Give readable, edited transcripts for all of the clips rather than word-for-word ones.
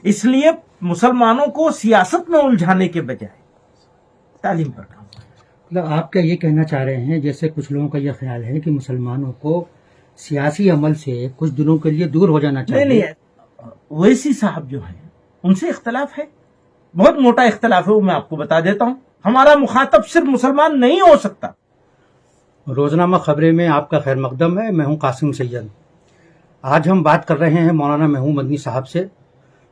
اس لیے مسلمانوں کو سیاست میں الجھانے کے بجائے تعلیم پر کام کرنا۔ مطلب آپ کیا یہ کہنا چاہ رہے ہیں، جیسے کچھ لوگوں کا یہ خیال ہے کہ مسلمانوں کو سیاسی عمل سے کچھ دنوں کے لیے دور ہو جانا چاہیے؟ نہیں، اویسی صاحب جو ہیں ان سے اختلاف ہے، بہت موٹا اختلاف ہے، وہ میں آپ کو بتا دیتا ہوں۔ ہمارا مخاطب صرف مسلمان نہیں ہو سکتا۔ روزنامہ خبریں میں آپ کا خیر مقدم ہے، میں ہوں قاسم سید۔ آج ہم بات کر رہے ہیں مولانا محمود مدنی صاحب سے۔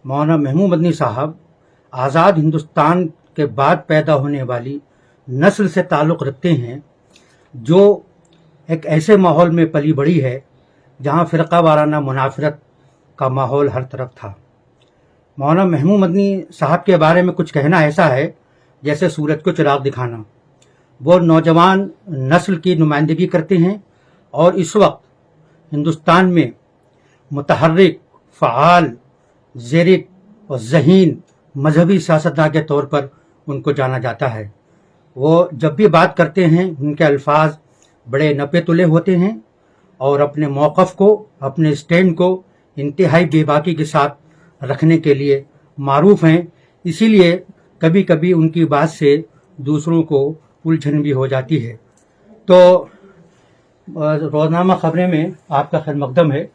مولانا محمود مدنی صاحب آزاد ہندوستان کے بعد پیدا ہونے والی نسل سے تعلق رکھتے ہیں جو ایک ایسے ماحول میں پلی بڑھی ہے جہاں فرقہ وارانہ منافرت کا ماحول ہر طرف تھا۔ مولانا محمود مدنی صاحب کے بارے میں کچھ کہنا ایسا ہے جیسے سورج کو چراغ دکھانا۔ وہ نوجوان نسل کی نمائندگی کرتے ہیں اور اس وقت ہندوستان میں متحرک، فعال، زیرک اور ذہین مذہبی سیاستداں کے طور پر ان کو جانا جاتا ہے۔ وہ جب بھی بات کرتے ہیں ان کے الفاظ بڑے نپے تلے ہوتے ہیں اور اپنے موقف کو، اپنے اسٹینڈ کو انتہائی بے باکی کے ساتھ رکھنے کے لیے معروف ہیں۔ اسی لیے کبھی کبھی ان کی بات سے دوسروں کو الجھن بھی ہو جاتی ہے۔ تو روزنامہ خبریں میں آپ کا خیر مقدم ہے۔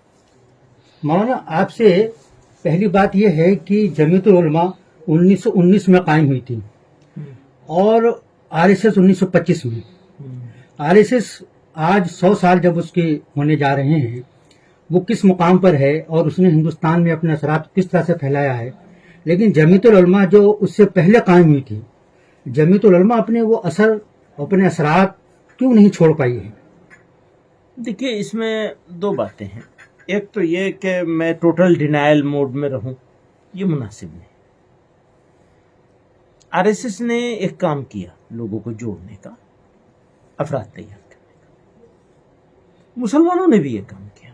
مولانا آپ سے پہلی بات یہ ہے کہ جمعیت العلماء 1919 میں قائم ہوئی تھی اور RSS 1925 میں۔ RSS آج 100 سال جب اس کے ہونے جا رہے ہیں، وہ کس مقام پر ہے اور اس نے ہندوستان میں اپنے اثرات کس طرح سے پھیلایا ہے، لیکن جمعیت العلماء جو اس سے پہلے قائم ہوئی تھی، جمعیت العلماء اپنے وہ اپنے اثرات کیوں نہیں چھوڑ پائی ہے؟ دیکھیے، اس میں دو باتیں ہیں۔ ایک تو یہ کہ میں ٹوٹل ڈینائل موڈ میں رہوں، یہ مناسب نہیں۔ RSS نے ایک کام کیا لوگوں کو جوڑنے کا، افراد تیار کرنے کا۔ مسلمانوں نے بھی یہ کام کیا،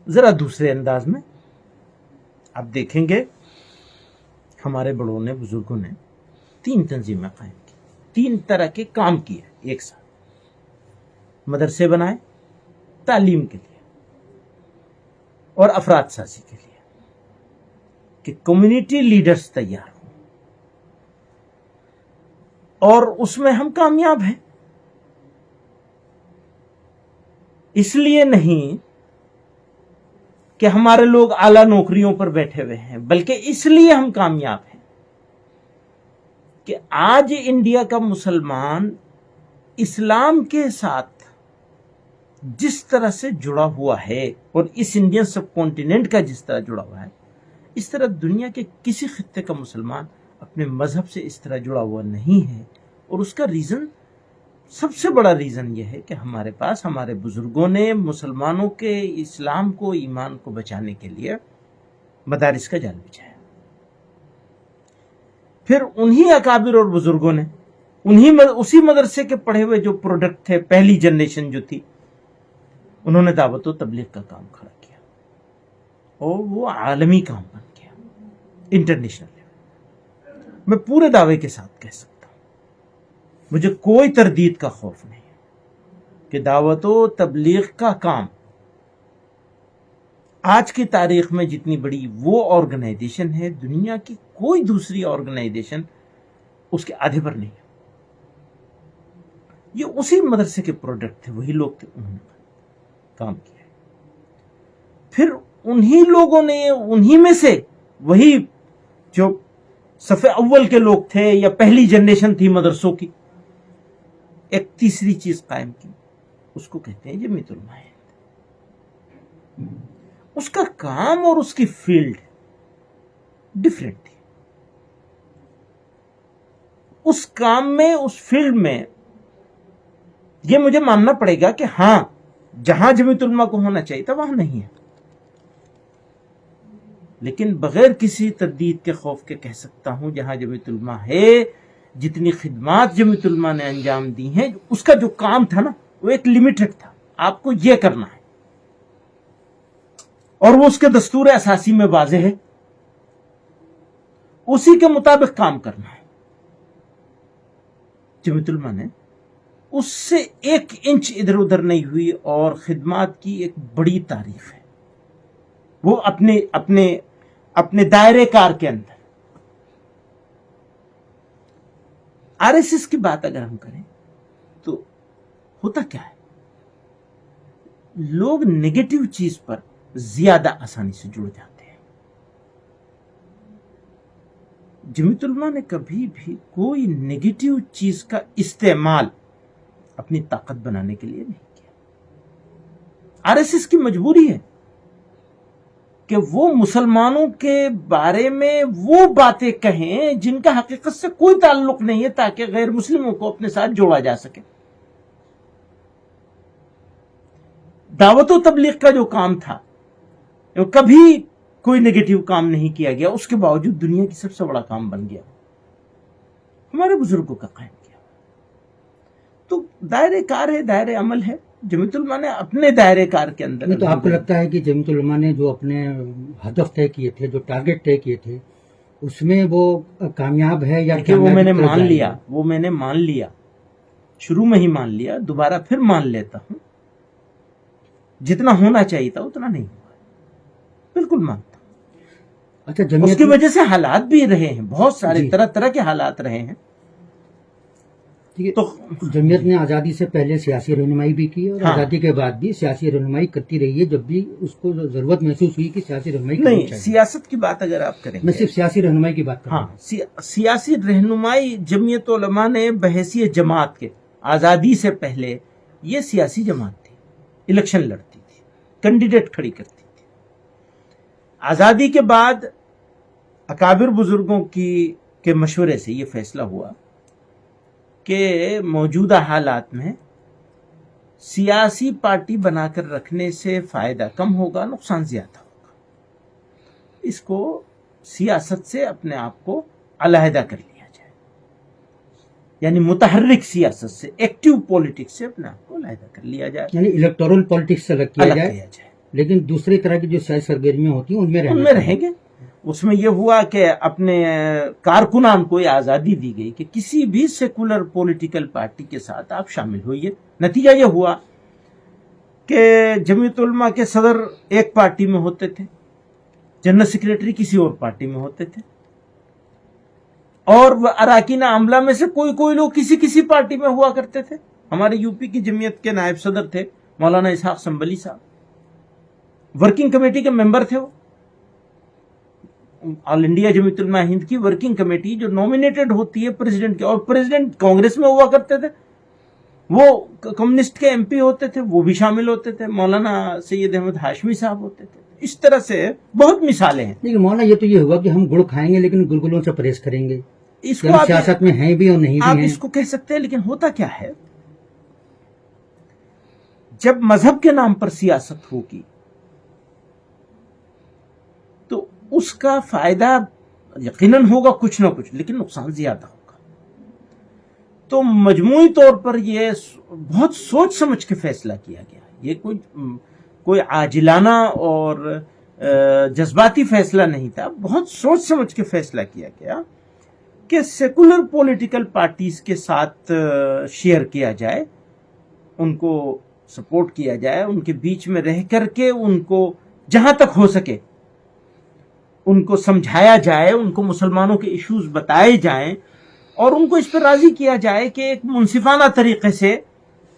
ذرا دوسرے انداز میں۔ آپ دیکھیں گے ہمارے بڑوں نے، بزرگوں نے 3 تنظیمیں قائم کی، 3 طرح کے کام کیے ایک ساتھ۔ مدرسے بنائے تعلیم کے لیے اور افراد سازی کے لیے، کہ کمیونٹی لیڈرز تیار ہوں، اور اس میں ہم کامیاب ہیں۔ اس لیے نہیں کہ ہمارے لوگ اعلیٰ نوکریوں پر بیٹھے ہوئے ہیں، بلکہ اس لیے ہم کامیاب ہیں کہ آج انڈیا کا مسلمان اسلام کے ساتھ جس طرح سے جڑا ہوا ہے، اور اس انڈین سب کانٹیننٹ کا جس طرح جڑا ہوا ہے، اس طرح دنیا کے کسی خطے کا مسلمان اپنے مذہب سے اس طرح جڑا ہوا نہیں ہے۔ اور اس کا ریزن، سب سے بڑا ریزن یہ ہے کہ ہمارے پاس ہمارے بزرگوں نے مسلمانوں کے اسلام کو، ایمان کو بچانے کے لیے مدارس کا جال بچھایا۔ پھر انہی اکابر اور بزرگوں نے اسی مدرسے کے پڑھے ہوئے جو پروڈکٹ تھے، پہلی جنریشن جو تھی، انہوں نے دعوت و تبلیغ کا کام کھڑا کیا، اور وہ عالمی کام بن گیا، انٹرنیشنل لیول۔ میں پورے دعوے کے ساتھ کہہ سکتا ہوں، مجھے کوئی تردید کا خوف نہیں ہے کہ دعوت و تبلیغ کا کام آج کی تاریخ میں جتنی بڑی وہ آرگنائزیشن ہے، دنیا کی کوئی دوسری آرگنائزیشن اس کے آدھے پر نہیں ہے۔ یہ اسی مدرسے کے پروڈکٹ تھے، وہی لوگ تھے، انہوں نے کام کیا۔ پھر انہی لوگوں نے، انہی میں سے وہی جو صف اول کے لوگ تھے یا پہلی جنریشن تھی مدرسوں کی، ایک تیسری چیز قائم کی، اس کو کہتے ہیں جمعیت علماء ہند۔ اس کا کام اور اس کی فیلڈ ڈفرینٹ تھی۔ اس کام میں، اس فیلڈ میں یہ مجھے ماننا پڑے گا کہ ہاں، جہاں جمعیت علماء کو ہونا چاہیے تھا وہاں نہیں ہے، لیکن بغیر کسی تردید کے خوف کے کہہ سکتا ہوں جہاں جمعیت علماء ہے، جتنی خدمات جمعیت علماء نے انجام دی ہیں، اس کا جو کام تھا نا، وہ ایک لمیٹڈ تھا، آپ کو یہ کرنا ہے، اور وہ اس کے دستور اساسی میں واضح ہے، اسی کے مطابق کام کرنا ہے۔ جمعیت علماء نے اس سے 1 انچ ادھر ادھر نہیں ہوئی، اور خدمات کی ایک بڑی تاریخ ہے۔ وہ اپنے دائرے کار کے اندر. آر ایس ایس کی بات اگر ہم کریں تو ہوتا کیا ہے، لوگ نگیٹو چیز پر زیادہ آسانی سے جڑ جاتے ہیں. جمیعت علماء نے کبھی بھی کوئی نگیٹو چیز کا استعمال اپنی طاقت بنانے کے لیے نہیں کیا. آر ایس ایس کی مجبوری ہے کہ وہ مسلمانوں کے بارے میں وہ باتیں کہیں جن کا حقیقت سے کوئی تعلق نہیں ہے، تاکہ غیر مسلموں کو اپنے ساتھ جوڑا جا سکے. دعوت و تبلیغ کا جو کام تھا کبھی کوئی نگیٹو کام نہیں کیا گیا، اس کے باوجود دنیا کی سب سے بڑا کام بن گیا، ہمارے بزرگوں کا قائم کیا. تو دائرے کار ہے، دائرے عمل ہے. جمیعت علماء نے اپنے دائرے کار کے اندر. تو آپ کو لگتا ہے کہ جمیعت علماء نے جو اپنے ہدف طے کیے تھے، جو ٹارگٹ طے کیے تھے، اس میں وہ کامیاب ہے یا وہ میں نے مان لیا شروع میں ہی مان لیا، دوبارہ پھر مان لیتا ہوں. جتنا ہونا چاہیے تھا اتنا نہیں ہوا، بالکل مانتا ہوں. اچھا، اس کی وجہ سے حالات بھی رہے ہیں، بہت سارے طرح طرح کے حالات رہے ہیں. تو جمعیت نے آزادی سے پہلے سیاسی رہنمائی بھی کی اور آزادی کے بعد بھی سیاسی رہنمائی کرتی رہی ہے جب بھی اس کو ضرورت محسوس ہوئی کہ سیاسی رہنمائی کرنی نہیں. چاہیے. سیاست کی بات اگر آپ کریں، میں صرف سیاسی رہنمائی کی بات کر رہا ہوں. سیاسی رہنمائی جمعیت علماء نے بحیثیت جماعت کے آزادی سے پہلے یہ سیاسی جماعت تھی، الیکشن لڑتی تھی، کینڈیڈیٹ کھڑی کرتی تھی. آزادی کے بعد اکابر بزرگوں کے مشورے سے یہ فیصلہ ہوا کہ موجودہ حالات میں سیاسی پارٹی بنا کر رکھنے سے فائدہ کم ہوگا، نقصان زیادہ ہوگا. اس کو سیاست سے اپنے آپ کو علیحدہ کر لیا جائے، یعنی متحرک سیاست سے، ایکٹیو پولیٹکس سے اپنے آپ کو علیحدہ کر لیا جائے، یعنی الیکٹورل پالیٹکس سے الگ کیا جائے. لیکن دوسری طرح کی جو سیاسی سرگرمیاں ہوتی ہیں ان میں رہیں گے. اس میں یہ ہوا کہ اپنے کارکنان کو یہ آزادی دی گئی کہ کسی بھی سیکولر پولیٹیکل پارٹی کے ساتھ آپ شامل ہوئیے. نتیجہ یہ ہوا کہ جمعیت علماء کے صدر ایک پارٹی میں ہوتے تھے، جنرل سیکریٹری کسی اور پارٹی میں ہوتے تھے، اور وہ اراکین عاملہ میں سے کوئی لوگ کسی پارٹی میں ہوا کرتے تھے. ہمارے یو پی کی جمعیت کے نائب صدر تھے مولانا اسحاق سنبلی صاحب، ورکنگ کمیٹی کے ممبر تھے. وہ آل انڈیا جمعیت علماء ہند کی ورکنگ کمیٹی جو نومینیٹڈ ہوتی ہے پریزیڈنٹ کے، اور پریزیڈنٹ کانگریس میں ہوا کرتے تھے، وہ کمیونسٹ کے ایم پی ہوتے تھے، وہ بھی شامل ہوتے تھے. مولانا سید احمد ہاشمی صاحب ہوتے تھے. اس طرح سے بہت مثالیں ہیں. لیکن مولانا یہ تو یہ ہوا کہ ہم گڑ کھائیں گے لیکن گلگلوں سے پرہیز کریں گے. اس کو سیاست میں ہیں بھی اور نہیں بھی آپ ہیں. اس کو کہہ سکتے ہیں، لیکن ہوتا کیا ہے، جب مذہب کے نام پر سیاست ہوگی تو اس کا فائدہ یقیناً ہوگا کچھ نہ کچھ، لیکن نقصان زیادہ ہوگا. تو مجموعی طور پر یہ بہت سوچ سمجھ کے فیصلہ کیا گیا. یہ کوئی عاجلانہ اور جذباتی فیصلہ نہیں تھا، بہت سوچ سمجھ کے فیصلہ کیا گیا کہ سیکولر پولیٹیکل پارٹیز کے ساتھ شیئر کیا جائے، ان کو سپورٹ کیا جائے، ان کے بیچ میں رہ کر کے ان کو جہاں تک ہو سکے ان کو سمجھایا جائے، ان کو مسلمانوں کے ایشوز بتائے جائیں، اور ان کو اس پر راضی کیا جائے کہ ایک منصفانہ طریقے سے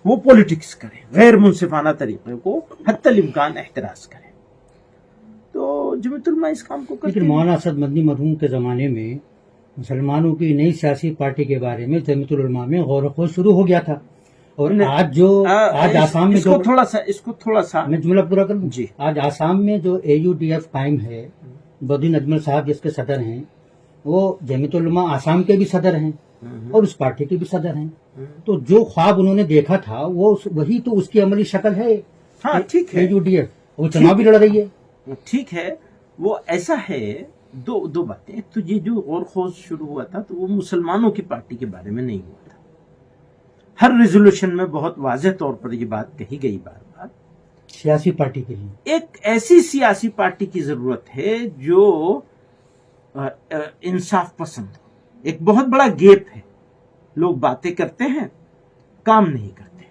وہ پولیٹکس کریں، غیر منصفانہ طریقے کو حتی الامکان احتراز کریں. تو جمعیت علماء اس کام کو کرتے ہیں. لیکن مولانا اسد مدنی مرحوم کے زمانے میں مسلمانوں کی نئی سیاسی پارٹی کے بارے میں جمعیت العلماء میں غور و خوض شروع ہو گیا تھا. اور آج آسام میں اس کو تھوڑا سا میں جملہ پورا کروں. جی. آج آسام میں جو AUDF قائم ہے، بدین اجمل صاحب جس کے صدر ہیں، وہ جمعیت علماء آسام کے بھی صدر ہیں اور اس پارٹی کے بھی صدر ہیں. تو جو خواب انہوں نے دیکھا تھا وہی تو اس کی عملی شکل ہے. ہاں ٹھیک ہے، AUDF وہ چناؤ بھی لڑ رہی ہے. ٹھیک ہے، وہ ایسا ہے. دو باتیں. ایک تو یہ جو غور خوض شروع ہوا تھا تو وہ مسلمانوں کی پارٹی کے بارے میں نہیں ہوا تھا. ہر ریزولوشن میں بہت واضح طور پر یہ بات کہی گئی بار بار، سیاسی پارٹی کے لیے ایک ایسی سیاسی پارٹی کی ضرورت ہے جو انصاف پسند ہو. ایک بہت بڑا گیپ ہے، لوگ باتیں کرتے ہیں، کام نہیں کرتے،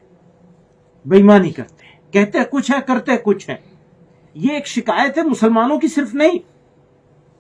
بےایمانی کرتے ہیں، کہتے کچھ ہے کرتے کچھ ہے. یہ ایک شکایت ہے مسلمانوں کی صرف نہیں،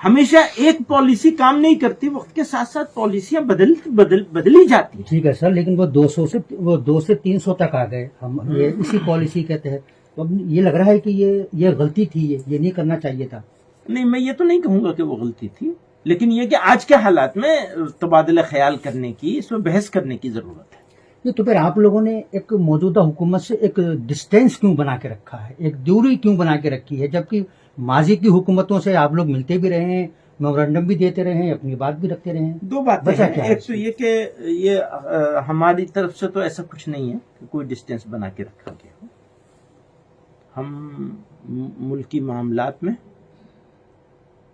ہمیشہ ایک پالیسی کام نہیں کرتی، وقت کے ساتھ ساتھ پالیسیاں بدلی جاتی ہیں. ٹھیک ہے سر، لیکن وہ 2 سے 300 تک آ گئے ہم یہ اسی پالیسی کے تحت. تو اب یہ لگ رہا ہے کہ یہ غلطی تھی، یہ نہیں کرنا چاہیے تھا. نہیں، میں یہ تو نہیں کہوں گا کہ وہ غلطی تھی، لیکن یہ کہ آج کے حالات میں تبادلہ خیال کرنے کی، اس میں بحث کرنے کی ضرورت ہے. یہ تو پھر آپ لوگوں نے ایک موجودہ حکومت سے ایک ڈسٹینس کیوں بنا کے رکھا ہے، ایک دوری کیوں بنا کے رکھی ہے، جبکہ ماضی کی حکومتوں سے آپ لوگ ملتے بھی رہے ہیں، میمورنڈم بھی دیتے رہے ہیں، اپنی بات بھی رکھتے رہے ہیں. دو باتیں وجہ ہیں. کیا ہے؟ ایک تو یہ کہ یہ ہماری طرف سے تو ایسا کچھ نہیں ہے کہ کوئی ڈسٹینس بنا کے رکھا گیا ہو. ہم ملکی معاملات میں،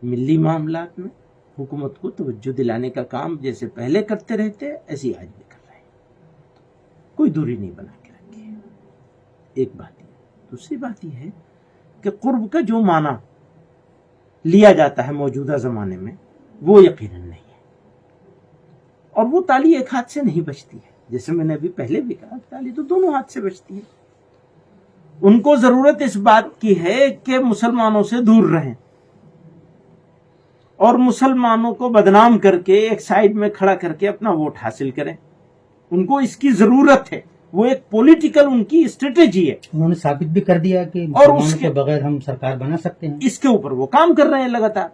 ملی معاملات میں حکومت کو توجہ دلانے کا کام جیسے پہلے کرتے رہتے ایسے آج بھی کر رہے ہیں. کوئی دوری نہیں بنا کے رکھی ہے. ایک بات یہ. دوسری بات یہ ہے کہ قرب کا جو معنی لیا جاتا ہے موجودہ زمانے میں وہ یقیناً نہیں ہے، اور وہ تالی ایک ہاتھ سے نہیں بجتی ہے. جیسے میں نے ابھی پہلے بھی کہا، تالی تو دونوں ہاتھ سے بجتی ہے. ان کو ضرورت اس بات کی ہے کہ مسلمانوں سے دور رہیں اور مسلمانوں کو بدنام کر کے ایک سائیڈ میں کھڑا کر کے اپنا ووٹ حاصل کریں. ان کو اس کی ضرورت ہے. وہ ایک پولیٹیکل ان کی اسٹریٹجی ہے. انہوں نے ثابت بھی کر دیا کہ اور اس مسلمانوں کے بغیر ہم سرکار بنا سکتے ہیں. اس کے اوپر وہ کام کر رہے ہیں لگاتار.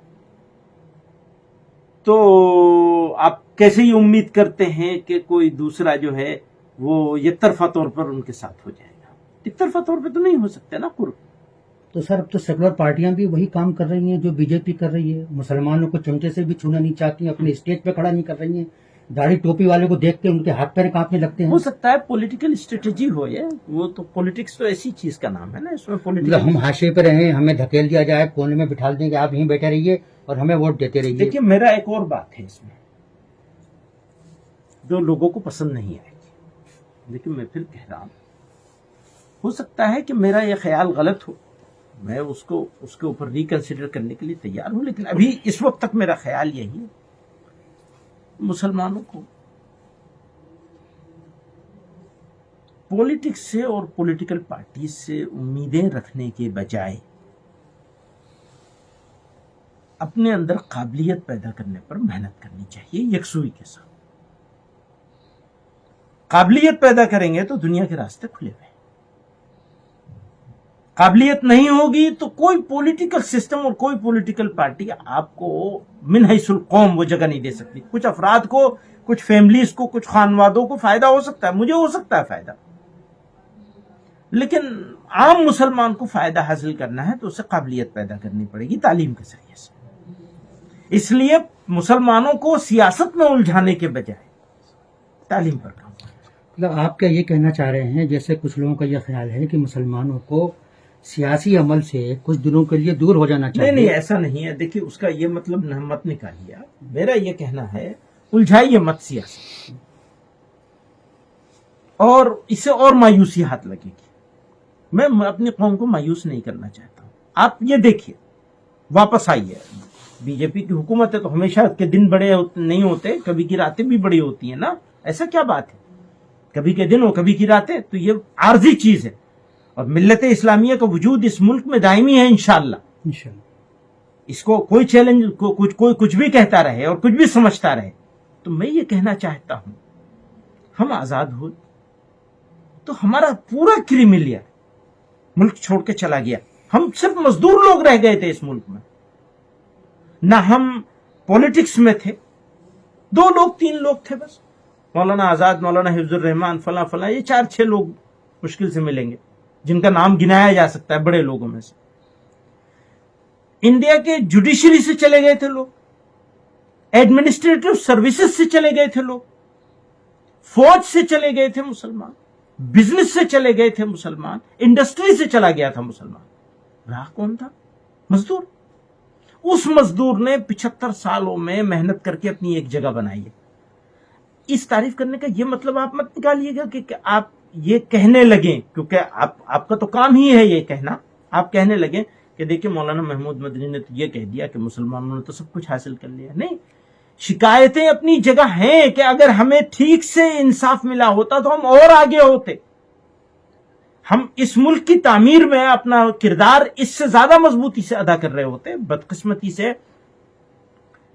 تو آپ کیسے یہ امید کرتے ہیں کہ کوئی دوسرا جو ہے وہ یک طرفہ طور پر ان کے ساتھ ہو جائے گا؟ یک طرفہ طور پہ تو نہیں ہو سکتا نا قرب. تو سر اب تو سیکولر پارٹیاں بھی وہی کام کر رہی ہیں جو بی جے پی کر رہی ہے. مسلمانوں کو چمچے سے بھی چھونا نہیں چاہتی ہیں، اپنے اسٹیج پہ کھڑا نہیں کر رہی ہیں. داڑھی ٹوپی والے کو دیکھ کے ان کے ہاتھ پیر کانپنے لگتے ہیں. ہو سکتا ہے پولیٹیکل اسٹریٹجی ہو یہ. وہ تو پولیٹکس تو ایسی چیز کا نام ہے نا، اس میں مطلب پولیٹیکل. ہم حاشیے پہ رہیں، ہمیں دھکیل دیا جائے، کونے میں بٹھا دیں گے، آپ یہیں بیٹھے رہیے اور ہمیں ووٹ دیتے رہیے. دیکھیے میرا ایک اور بات ہے اس میں جو لوگوں کو پسند نہیں آئے گی، لیکن میں پھر کہہ رہا ہوں، ہو سکتا ہے کہ میرا یہ خیال غلط ہو، میں اس کے اوپر ریکنسیڈر کرنے کے لیے تیار ہوں، لیکن ابھی اس وقت تک میرا خیال یہی ہے. مسلمانوں کو پولیٹکس سے اور پولیٹیکل پارٹیز سے امیدیں رکھنے کے بجائے اپنے اندر قابلیت پیدا کرنے پر محنت کرنی چاہیے یکسوئی کے ساتھ. قابلیت پیدا کریں گے تو دنیا کے راستے کھلے ہوئے. قابلیت نہیں ہوگی تو کوئی پولیٹیکل سسٹم اور کوئی پولیٹیکل پارٹی آپ کو من حیث القوم وہ جگہ نہیں دے سکتی. کچھ افراد کو، کچھ فیملیز کو، کچھ خانوادوں کو فائدہ ہو سکتا ہے، مجھے ہو سکتا ہے فائدہ، لیکن عام مسلمان کو فائدہ حاصل کرنا ہے تو اسے قابلیت پیدا کرنی پڑے گی تعلیم کے ذریعے سے. اس لیے مسلمانوں کو سیاست میں الجھانے کے بجائے تعلیم پر کام کرنا. مطلب آپ کیا یہ کہنا چاہ رہے ہیں، جیسے کچھ لوگوں کا یہ خیال ہے کہ مسلمانوں کو سیاسی عمل سے کچھ دنوں کے لیے دور ہو جانا چاہیے؟ نہیں، ایسا نہیں ہے. دیکھیے اس کا یہ مطلب مت نکالیے. میرا یہ کہنا ہے الجھائیے مت سیاست، اور اس سے اور مایوسی ہاتھ لگے گی. میں اپنی قوم کو مایوس نہیں کرنا چاہتا ہوں. آپ یہ دیکھیے، واپس آئیے. بی جے پی کی حکومت ہے تو ہمیشہ کے دن بڑے نہیں ہوتے، کبھی کی راتیں بھی بڑی ہوتی ہیں نا. ایسا کیا بات ہے؟ کبھی کے دن ہو کبھی کی راتیں، تو یہ عارضی چیز ہے. اور ملت اسلامیہ کا وجود اس ملک میں دائمی ہے انشاءاللہ. اس کو کوئی چیلنج، کوئی کچھ بھی کہتا رہے اور کچھ بھی سمجھتا رہے، تو میں یہ کہنا چاہتا ہوں ہم آزاد ہوئے تو ہمارا پورا کریملیا ملک چھوڑ کے چلا گیا. ہم صرف مزدور لوگ رہ گئے تھے اس ملک میں، نہ ہم پولیٹکس میں تھے. 2 لوگ 3 لوگ تھے بس، مولانا آزاد، مولانا حفظ الرحمان، فلاں فلاں، یہ 4-6 لوگ مشکل سے ملیں گے جن کا نام گنایا جا سکتا ہے بڑے لوگوں میں سے. انڈیا کے جوڈیشری سے چلے گئے تھے لوگ، ایڈمنسٹریٹو سروسز سے چلے گئے تھے لوگ، فوج سے چلے گئے تھے مسلمان، بزنس سے چلے گئے تھے مسلمان، انڈسٹری سے چلا گیا تھا مسلمان. رہا کون تھا؟ مزدور. اس مزدور نے 75 سالوں میں محنت کر کے اپنی ایک جگہ بنائی ہے. اس تعریف کرنے کا یہ مطلب آپ مت نکالیے گا کہ آپ یہ کہنے لگیں، کیونکہ آپ کا تو کام ہی ہے یہ کہنا. آپ کہنے لگیں کہ دیکھیں مولانا محمود مدنی نے تو یہ کہہ دیا کہ مسلمانوں نے تو سب کچھ حاصل کر لیا. نہیں، شکایتیں اپنی جگہ ہیں کہ اگر ہمیں ٹھیک سے انصاف ملا ہوتا تو ہم اور آگے ہوتے. ہم اس ملک کی تعمیر میں اپنا کردار اس سے زیادہ مضبوطی سے ادا کر رہے ہوتے. بدقسمتی سے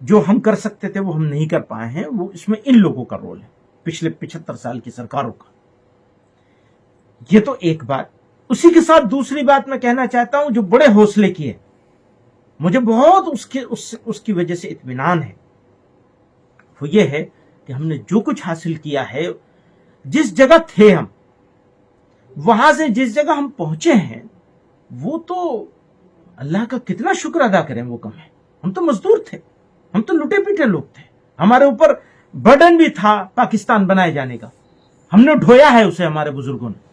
جو ہم کر سکتے تھے وہ ہم نہیں کر پائے ہیں، وہ اس میں ان لوگوں کا رول ہے، پچھلے 75 سال کی سرکاروں کا۔ یہ تو ایک بات۔ اسی کے ساتھ دوسری بات میں کہنا چاہتا ہوں، جو بڑے حوصلے کی ہے، مجھے بہت اس کی وجہ سے اطمینان ہے، وہ یہ ہے کہ ہم نے جو کچھ حاصل کیا ہے، جس جگہ تھے ہم، وہاں سے جس جگہ ہم پہنچے ہیں، وہ تو اللہ کا کتنا شکر ادا کریں، وہ کم ہے۔ ہم تو مزدور تھے، ہم تو لٹے پیٹے لوگ تھے، ہمارے اوپر برڈن بھی تھا پاکستان بنائے جانے کا، ہم نے ڈھویا ہے اسے ہمارے بزرگوں نے،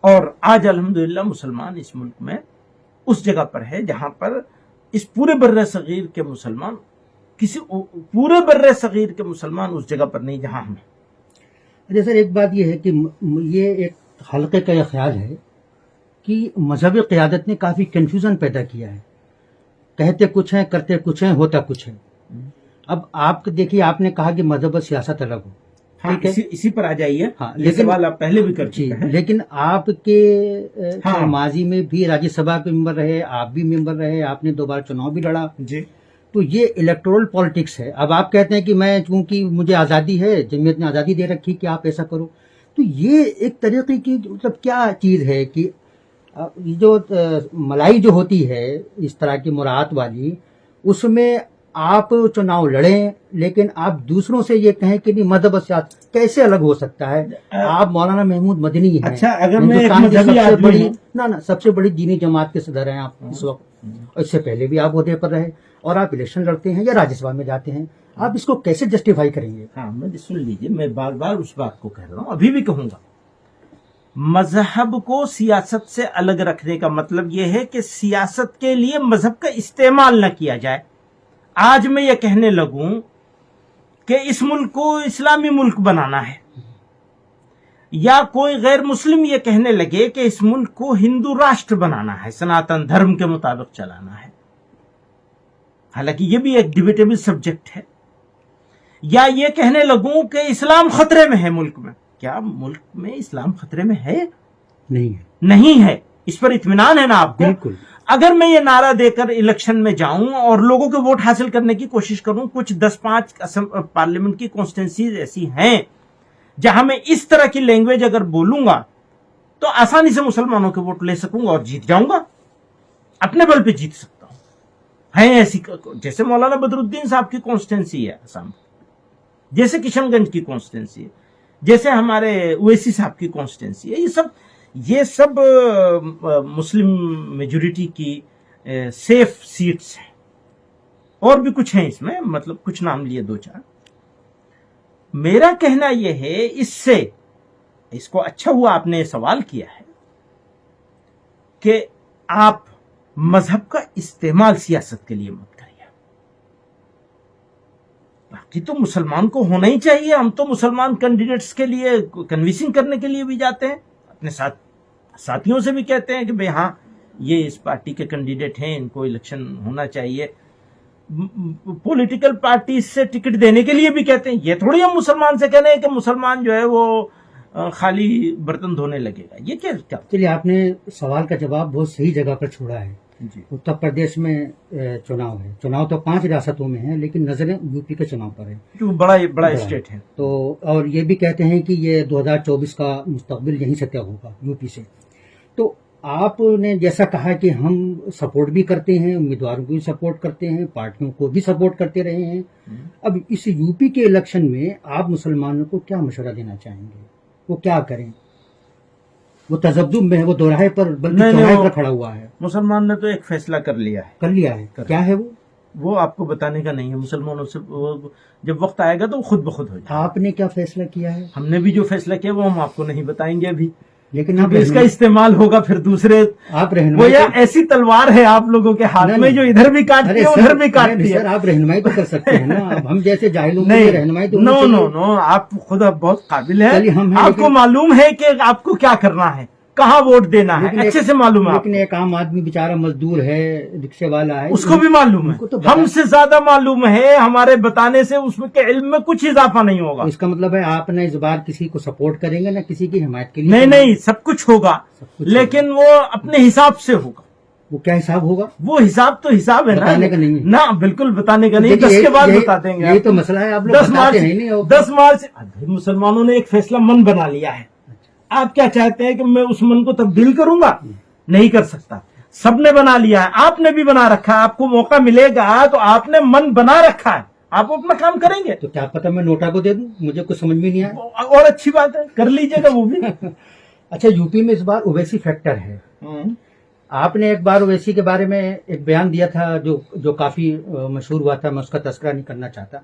اور آج الحمدللہ مسلمان اس ملک میں اس جگہ پر ہے جہاں پر اس پورے بر صغیر کے مسلمان، پورے بر صغیر کے مسلمان اس جگہ پر نہیں جہاں ہم ہیں۔ اچھا سر، ایک بات یہ ہے کہ یہ ایک حلقے کا یہ خیال ہے کہ مذہبی قیادت نے کافی کنفیوژن پیدا کیا ہے، کہتے کچھ ہیں، کرتے کچھ ہیں، ہوتا کچھ ہے۔ اب آپ دیکھیے، آپ نے کہا کہ مذہب اور سیاست الگ ہو، ہاں، ٹھیک ہے، اسی پر آ جائیے۔ ہاں، یہ لیکن سوال آپ پہلے بھی کر جی، چکے ہیں۔ لیکن آپ کے ہاں۔ ماضی میں بھی راجیہ سبھا کے ممبر رہے، آپ بھی ممبر رہے، آپ نے 2 بار چناؤ بھی لڑا، جی، تو یہ الیکٹورل پالیٹکس ہے۔ اب آپ کہتے ہیں کہ میں چونکہ مجھے آزادی ہے، جمعیت نے آزادی دے رکھی کہ آپ ایسا کرو، تو یہ ایک طریقے کی مطلب کیا چیز ہے کہ یہ جو ملائی جو ہوتی ہے اس طرح کی مراعات والی، اس میں آپ چناؤ لڑیں لیکن آپ دوسروں سے یہ کہیں کہ نہیں مذہب و سیاست کیسے الگ ہو سکتا ہے؟ آپ مولانا محمود مدنی ہیں، اچھا، اگر میں ایک ہندوستان کی مذہبی سب سے آدمی بڑی ہوں۔ سب سے بڑی دینی جماعت کے صدر ہیں آپ اس وقت، اور اس سے پہلے بھی آپ عہدے پر رہے، اور آپ الیکشن لڑتے ہیں یا راجیہ سبھا میں جاتے ہیں، آپ اس کو کیسے جسٹیفائی کریں گے؟ ہاں، میں سن لیجیے، میں بار بار اس بات کو کہہ رہا ہوں، ابھی بھی کہوں گا۔ مذہب کو سیاست سے الگ رکھنے کا مطلب یہ ہے کہ سیاست کے لیے مذہب کا استعمال نہ کیا جائے۔ آج میں یہ کہنے لگوں کہ اس ملک کو اسلامی ملک بنانا ہے، یا کوئی غیر مسلم یہ کہنے لگے کہ اس ملک کو ہندو راشٹر بنانا ہے، سناتن دھرم کے مطابق چلانا ہے، حالانکہ یہ بھی ایک ڈیبیٹیبل سبجیکٹ ہے، یا یہ کہنے لگوں کہ اسلام خطرے میں ہے ملک میں۔ کیا ملک میں اسلام خطرے میں ہے؟ نہیں ہے۔ اس پر اطمینان ہے نا آپ کو؟ بالکل۔ اگر میں یہ نعرہ دے کر الیکشن میں جاؤں اور لوگوں کے ووٹ حاصل کرنے کی کوشش کروں، کچھ 10-5 پارلیمنٹ کی کانسٹیٹوئنسیز ایسی ہیں جہاں میں اس طرح کی لینگویج اگر بولوں گا تو آسانی سے مسلمانوں کے ووٹ لے سکوں گا اور جیت جاؤں گا، اپنے بل پہ جیت سکتا ہوں۔ ہیں ایسی، جیسے مولانا بدر الدین صاحب کی کانسٹیٹوئنسی ہے آسام، جیسے کشن گنج کی کانسٹیٹوئنسی ہے، جیسے ہمارے اویسی صاحب کی کانسٹیٹوئنسی ہے۔ یہ سب مسلم میجورٹی کی سیف سیٹس ہیں، اور بھی کچھ ہیں اس میں، مطلب کچھ نام لیے 2-4۔ میرا کہنا یہ ہے، اس کو اچھا ہوا آپ نے سوال کیا ہے کہ آپ مذہب کا استعمال سیاست کے لیے مت کریے۔ باقی تو مسلمان کو ہونا ہی چاہیے، ہم تو مسلمان کینڈیڈیٹس کے لیے کنوینسنگ کرنے کے لیے بھی جاتے ہیں، اپنے ساتھیوں سے بھی کہتے ہیں کہ بھئی ہاں یہ اس پارٹی کے کینڈیڈیٹ ہیں، ان کو الیکشن ہونا چاہیے۔ پولیٹیکل پارٹی سے ٹکٹ دینے کے لیے بھی کہتے ہیں۔ یہ تھوڑی ہم مسلمان سے کہہ رہے ہیں کہ مسلمان جو ہے وہ خالی برتن دھونے لگے گا، یہ کیا؟ چلیے، آپ نے سوال کا جواب بہت صحیح جگہ پر چھوڑا ہے۔ جی، اتر پردیش میں چناؤ ہے، چناؤ تو 5 ریاستوں میں ہے، لیکن نظریں یو پی کے چناؤ پر ہے، جو بڑا اسٹیٹ ہے۔ تو اور یہ بھی کہتے ہیں کہ یہ 2024 کا مستقبل یہیں سے طے ہوگا یو پی سے۔ تو آپ نے جیسا کہا کہ ہم سپورٹ بھی کرتے ہیں، امیدواروں کو بھی سپورٹ کرتے ہیں، پارٹیوں کو بھی سپورٹ کرتے رہے ہیں، اب اس یو پی کے الیکشن میں آپ مسلمانوں کو کیا مشورہ دینا چاہیں گے؟ وہ کیا کریں؟ وہ تذبذب میں ہے، وہ دوراہے پر بلکہ چوراہے پر کھڑا ہوا ہے۔ مسلمان نے تو ایک فیصلہ کر لیا ہے۔ کیا ہے وہ آپ کو بتانے کا نہیں ہے، مسلمانوں سے جب وقت آئے گا تو وہ خود بخود ہو جائے۔ آپ نے کیا فیصلہ کیا ہے؟ ہم نے بھی جو فیصلہ کیا وہ ہم آپ کو نہیں بتائیں گے ابھی، لیکن اس کا استعمال ہوگا پھر دوسرے، آپ وہ یہ ایسی تلوار ہے آپ لوگوں کے ہاتھ میں جو ادھر بھی کاٹتی ہے ادھر بھی کاٹتی ہے۔ سر، آپ رہنمائی تو کر سکتے ہیں نا، اب ہم جیسے جاہلوں نہیں، کی رہنمائی تو نو، آپ خود بہت قابل ہیں، آپ کو معلوم ہے کہ آپ کو کیا کرنا ہے، کہاں ووٹ دینا ہے، اچھے سے معلوم ہے۔ لیکن ایک عام آدمی بیچارہ مزدور ہے، رکشے والا ہے، اس کو بھی معلوم ہے، ہم سے زیادہ معلوم ہے، ہمارے بتانے سے اس کے علم میں کچھ اضافہ نہیں ہوگا۔ اس کا مطلب ہے آپ نہ اس بار کسی کو سپورٹ کریں گے نہ کسی کی حمایت کے لیے؟ نہیں، سب کچھ ہوگا، لیکن وہ اپنے حساب سے ہوگا۔ وہ کیا حساب ہوگا؟ وہ حساب تو حساب ہے بتانے کا نہیں ہے نا، بالکل بتانے کا نہیں، دیکھیے، 10 کے بعد یہی- بتا دیں گے. یہی تو مسئلہ ہے، آپ لوگ 10 بتاتے مارچ ہیں نہیں. 10 مارچ مسلمانوں نے ایک فیصلہ من بنا لیا ہے. آپ کیا چاہتے ہیں کہ میں اس من کو تبدیل کروں گا؟ نہیں کر سکتا. سب نے بنا لیا ہے، آپ نے بھی بنا رکھا ہے. آپ کو موقع ملے گا تو آپ نے من بنا رکھا ہے، آپ اپنا کام کریں گے. تو کیا پتہ میں نوٹا کو دے دوں، مجھے کچھ سمجھ میں نہیں آیا. اور اچھی بات ہے، کر لیجئے گا وہ بھی. اچھا، یو پی میں اس بار اویسی فیکٹر ہے. آپ نے ایک بار اویسی کے بارے میں ایک بیان دیا تھا جو کافی مشہور ہوا تھا، میں اس کا تذکرہ نہیں کرنا چاہتا،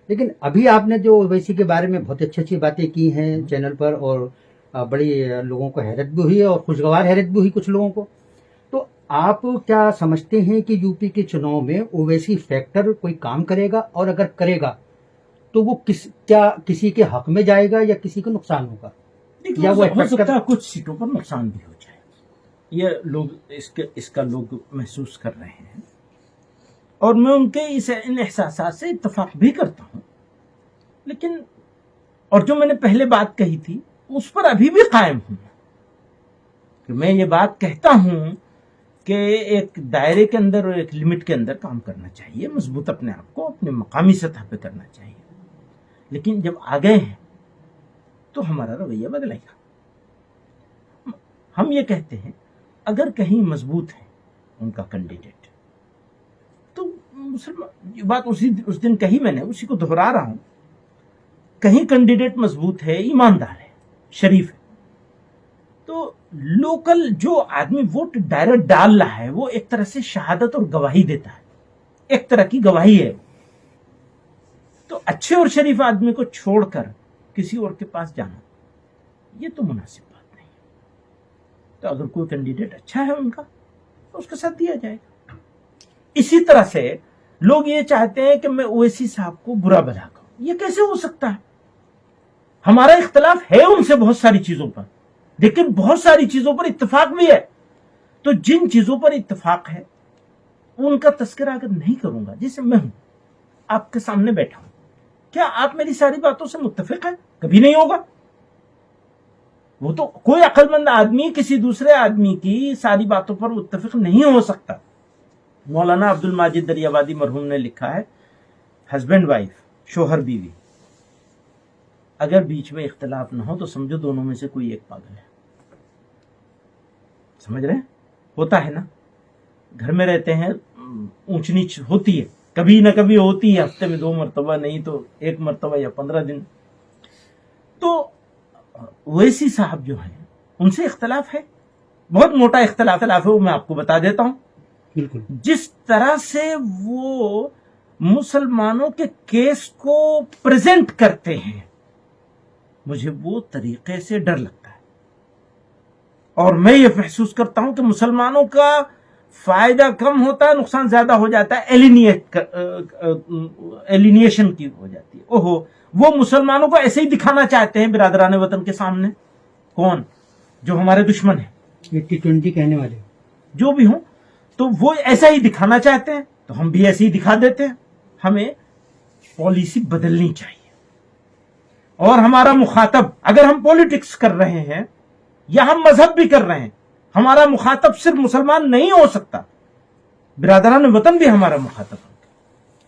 لیکن ابھی آپ نے جو اویسی کے بارے میں بہت اچھی باتیں کی ہیں چینل پر، اور بڑی لوگوں کو حیرت بھی ہوئی اور خوشگوار حیرت بھی ہوئی کچھ لوگوں کو. تو آپ کیا سمجھتے ہیں کہ یو پی کے چناؤ میں اویسی فیکٹر کوئی کام کرے گا، اور اگر کرے گا تو وہ کیا کسی کے حق میں جائے گا یا کسی کو نقصان ہوگا؟ یا وہ ہو سکتا ہے کچھ سیٹوں پر نقصان بھی ہو جائے، یہ لوگ اس کا لوگ محسوس کر رہے ہیں، اور میں ان کے ان احساسات سے اتفاق بھی کرتا ہوں. لیکن اور جو میں نے پہلے بات کہی تھی اس پر ابھی بھی قائم ہوں کہ میں یہ بات کہتا ہوں کہ ایک دائرے کے اندر اور ایک لمٹ کے اندر کام کرنا چاہیے، مضبوط اپنے آپ کو اپنے مقامی سطح پہ کرنا چاہیے. لیکن جب آ گئے ہیں تو ہمارا رویہ بدلے گا. ہم یہ کہتے ہیں اگر کہیں مضبوط ہے ان کا کینڈیڈیٹ تو مسلمان، یہ بات اس دن کہی میں نے، اسی کو دہرا رہا ہوں. کہیں کینڈیڈیٹ مضبوط ہے، ایماندار ہے، شریف ہے، تو لوکل جو آدمی ووٹ ڈائریکٹ ڈال رہا ہے وہ ایک طرح سے شہادت اور گواہی دیتا ہے، ایک طرح کی گواہی ہے. تو اچھے اور شریف آدمی کو چھوڑ کر کسی اور کے پاس جانا یہ تو مناسب بات نہیں ہے. تو اگر کوئی کینڈیڈیٹ اچھا ہے ان کا تو اس کے ساتھ دیا جائے گا. اسی طرح سے لوگ یہ چاہتے ہیں کہ میں اویسی صاحب کو برا بھلا کہوں، یہ کیسے ہو سکتا ہے؟ ہمارا اختلاف ہے ان سے بہت ساری چیزوں پر، لیکن بہت ساری چیزوں پر اتفاق بھی ہے. تو جن چیزوں پر اتفاق ہے ان کا تذکرہ اگر نہیں کروں گا، جیسے میں ہوں آپ کے سامنے بیٹھا ہوں، کیا آپ میری ساری باتوں سے متفق ہیں؟ کبھی نہیں ہوگا. وہ تو کوئی عقل مند آدمی کسی دوسرے آدمی کی ساری باتوں پر متفق نہیں ہو سکتا. مولانا عبد الماجد دریابادی مرحوم نے لکھا ہے، ہسبینڈ وائف، شوہر بیوی، اگر بیچ میں اختلاف نہ ہو تو سمجھو دونوں میں سے کوئی ایک پاگل ہے. سمجھ رہے ہیں؟ ہوتا ہے نا، گھر میں رہتے ہیں، اونچ نیچ ہوتی ہے، کبھی نہ کبھی ہوتی ہے، ہفتے میں 2 مرتبہ، نہیں تو 1 مرتبہ یا 15 دن. تو ویسی صاحب جو ہیں ان سے اختلاف ہے، بہت موٹا اختلاف ہے، وہ میں آپ کو بتا دیتا ہوں. بالکل. جس طرح سے وہ مسلمانوں کے کیس کو پریزنٹ کرتے ہیں مجھے وہ طریقے سے ڈر لگتا ہے، اور میں یہ محسوس کرتا ہوں کہ مسلمانوں کا فائدہ کم ہوتا ہے، نقصان زیادہ ہو جاتا ہے، ایلینیشن کی ہو جاتی ہے. اوہو، وہ مسلمانوں کو ایسے ہی دکھانا چاہتے ہیں برادران وطن کے سامنے. کون؟ جو ہمارے دشمن ہیں، 80-20 کہنے والے جو بھی ہوں، تو وہ ایسا ہی دکھانا چاہتے ہیں، تو ہم بھی ایسے ہی دکھا دیتے ہیں. ہمیں پالیسی بدلنی چاہیے. اور ہمارا مخاطب، اگر ہم پولیٹکس کر رہے ہیں یا ہم مذہب بھی کر رہے ہیں، ہمارا مخاطب صرف مسلمان نہیں ہو سکتا، برادران وطن بھی ہمارا مخاطب ہوگا.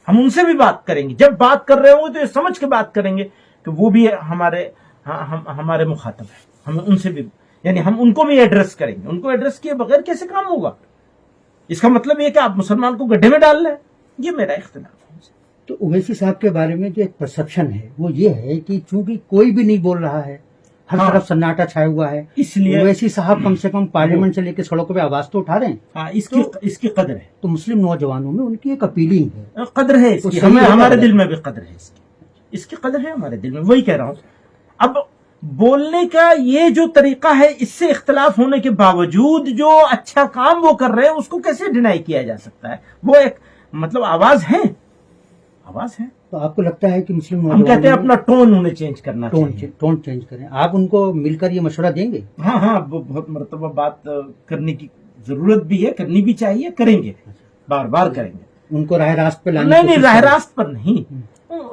ہم ان سے بھی بات کریں گے، جب بات کر رہے ہوں گے تو یہ سمجھ کے بات کریں گے کہ وہ بھی ہمارے مخاطب ہیں. ہم ان سے بھی، یعنی ہم ان کو بھی ایڈریس کریں گے. ان کو ایڈریس کیے بغیر کیسے کام ہوگا؟ اس کا مطلب یہ کہ آپ مسلمان کو گڈھے میں ڈال رہے ہیں. یہ میرا اختلاف ہے. تو اویسی صاحب کے بارے میں جو ایک پرسپشن ہے وہ یہ ہے کہ چونکہ کوئی بھی نہیں بول رہا ہے، ہر طرف سناٹا چھایا ہوا ہے، اس لیے اویسی صاحب کم سے کم پارلیمنٹ سے لے کے سڑکوں پہ آواز تو اٹھا رہے ہیں. ہاں، اس کی قدر ہے. تو مسلم نوجوانوں میں ان کی ایک اپیلنگ ہے، قدر ہے اس کی، ہمارے دل میں بھی قدر ہے اس کی قدر ہے ہمارے دل میں. وہی کہہ رہا ہوں. اب بولنے کا یہ جو طریقہ ہے، اس سے اختلاف ہونے کے باوجود جو اچھا کام وہ کر رہے ہیں اس کو کیسے ڈینائی کیا جا سکتا ہے؟ وہ ایک مطلب آواز ہے. تو آپ کو لگتا ہے کہ مسلم ہم کہتے ہیں اپنا ٹون انہیں چینج کرنا چاہیے. ٹون چینج کریں. آپ ان کو مل کر یہ مشورہ دیں گے؟ ہاں، بہت مرتبہ بات کرنے کی ضرورت بھی ہے، کرنی بھی چاہیے، کریں گے، بار بار کریں گے. ان کو راہ راست پہ لانے نہیں، راہ راست پر نہیں،